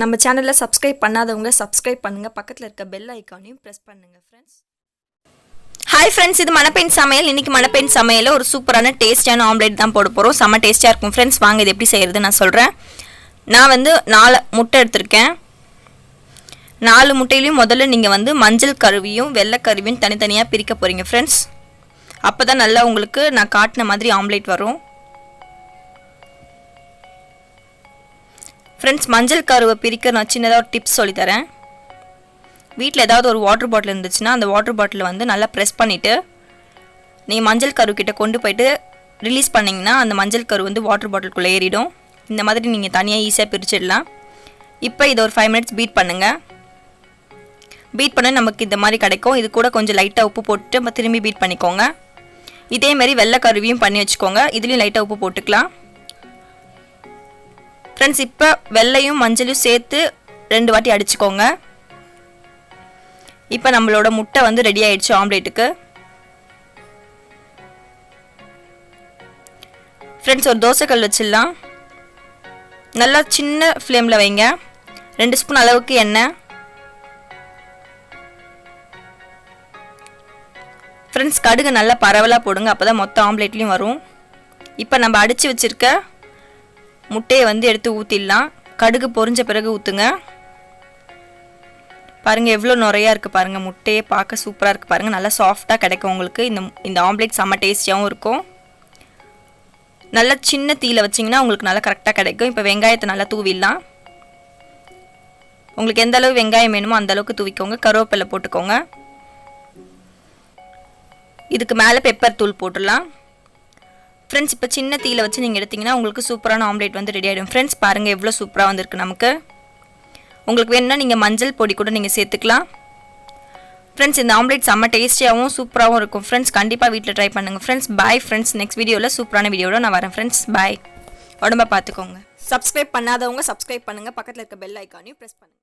நம்ம சேனலை சப்ஸ்கிரைப் பண்ணாதவங்க சப்ஸ்கிரைப் பண்ணுங்கள், பக்கத்தில் இருக்க பெல் ஐக்கானையும் ப்ரெஸ் பண்ணுங்கள் ஃப்ரெண்ட்ஸ். ஹாய் ஃப்ரெண்ட்ஸ், இது மணப்பெண் சமையல். இன்றைக்கி மணப்பெண் சமையலில் ஒரு சூப்பரான டேஸ்டியான ஆம்லேட் தான் போட போகிறோம். செம்ம டேஸ்டியாக இருக்கும் ஃப்ரெண்ட்ஸ். வாங்க இது எப்படி செய்கிறது நான் சொல்கிறேன். நான் 4 முட்டை எடுத்திருக்கேன். 4 முட்டையிலையும் முதல்ல நீங்கள் மஞ்சள் கருவியும் வெள்ளை கருவியும் தனித்தனியாக பிரிக்க போகிறீங்க ஃப்ரெண்ட்ஸ். அப்போ தான் நல்லா உங்களுக்கு நான் காட்டின மாதிரி ஆம்லேட் வரும் ஃப்ரெண்ட்ஸ். மஞ்சள் கருவை பிரிக்க நான் சின்னதாக ஒரு டிப்ஸ் சொல்லித்தரேன். வீட்டில் ஏதாவது ஒரு வாட்டர் பாட்டில் இருந்துச்சுன்னா அந்த வாட்டர் பாட்டிலை நல்லா ப்ரெஸ் பண்ணிவிட்டு நீங்கள் மஞ்சள் கருக்கிட்ட கொண்டு போயிட்டு ரிலீஸ் பண்ணிங்கன்னா அந்த மஞ்சள் கரு வாட்டர் பாட்டிலுக்குள்ளே ஏறிடும். இந்த மாதிரி நீங்கள் தனியாக ஈஸியாக பிரிச்சிடலாம். இப்போ இதை ஒரு 5 மினிட்ஸ் பீட் பண்ணுங்கள். பீட் பண்ண நமக்கு இந்த மாதிரி கிடைக்கும். இது கூட கொஞ்சம் லைட்டாக உப்பு போட்டுட்டு நம்ம திரும்பி பீட் பண்ணிக்கோங்க. இதேமாரி வெள்ளை கருவியும் பண்ணி வச்சுக்கோங்க. இதுலேயும் லைட்டாக உப்பு போட்டுக்கலாம் ஃப்ரெண்ட்ஸ். இப்போ வெள்ளையும் மஞ்சளையும் சேர்த்து 2 வாட்டி அடிச்சுக்கோங்க. இப்போ நம்மளோட முட்டை ரெடி ஆயிடுச்சு ஆம்லேட்டுக்கு ஃப்ரெண்ட்ஸ். ஒரு தோசைக்கல் வச்சிடலாம். நல்லா சின்ன ஃப்ளேமில் வைங்க. 2 ஸ்பூன் அளவுக்கு எண்ணெய் ஃப்ரெண்ட்ஸ். கடுகு நல்லா பரவலாக போடுங்க, அப்போ தான் மொத்த ஆம்லேட்லேயும் வரும். இப்போ நம்ம அடித்து வச்சுருக்க முட்டையை எடுத்து ஊற்றிடலாம். கடுகு பொரிஞ்ச பிறகு ஊற்றுங்க. பாருங்கள் எவ்வளோ நுறையாக இருக்குது பாருங்கள். முட்டையே பார்க்க சூப்பராக இருக்குது பாருங்கள். நல்லா சாஃப்டாக கிடைக்கும் உங்களுக்கு. இந்த ஆம்லேட் செம்ம டேஸ்டியாகவும் இருக்கும். நல்லா சின்ன தீயில் வச்சிங்கன்னா உங்களுக்கு நல்லா கரெக்டாக கிடைக்கும். இப்போ வெங்காயத்தை நல்லா தூவிடலாம். உங்களுக்கு எந்த அளவு வெங்காயம் வேணுமோ அந்தளவுக்கு தூவிக்கோங்க. கருவேப்பிலை போட்டுக்கோங்க. இதுக்கு மேலே பெப்பர் தூள் போட்டுடலாம் ஃப்ரெண்ட்ஸ். இப்போ சின்ன தீயில் வச்சு நீங்கள் எடுத்திங்கன்னா உங்களுக்கு சூப்பரான ஆம்லேட் ரெடி ஆகிடும் ஃப்ரெண்ட்ஸ். பாருங்கள் எவ்வளோ சூப்பராக வந்திருக்கு நமக்கு. உங்களுக்கு வேணும்னா நீங்கள் மஞ்சள் பொடி கூட நீங்கள் சேர்த்துக்கலாம் ஃப்ரெண்ட்ஸ். இந்த ஆம்லேட் செம்ம டேஸ்டியாகவும் சூப்பராகவும் இருக்கும் ஃப்ரெண்ட்ஸ். கண்டிப்பாக வீட்டில் ட்ரை பண்ணுங்கள் ஃப்ரெண்ட்ஸ். Bye friends. நெக்ஸ்ட் வீடியோவில் சூப்பரான வீடியோட நான் வரேன் ஃப்ரெண்ட்ஸ். பாய். உடம்ப பார்த்துக்கோங்க. சப்ஸ்கிரைப் பண்ணாதவங்க சப்ஸ்கிரைப் பண்ணுங்கள், பக்கத்தில் இருக்க பெல் ஐக்கானையும் ப்ரெஸ் பண்ணுங்கள்.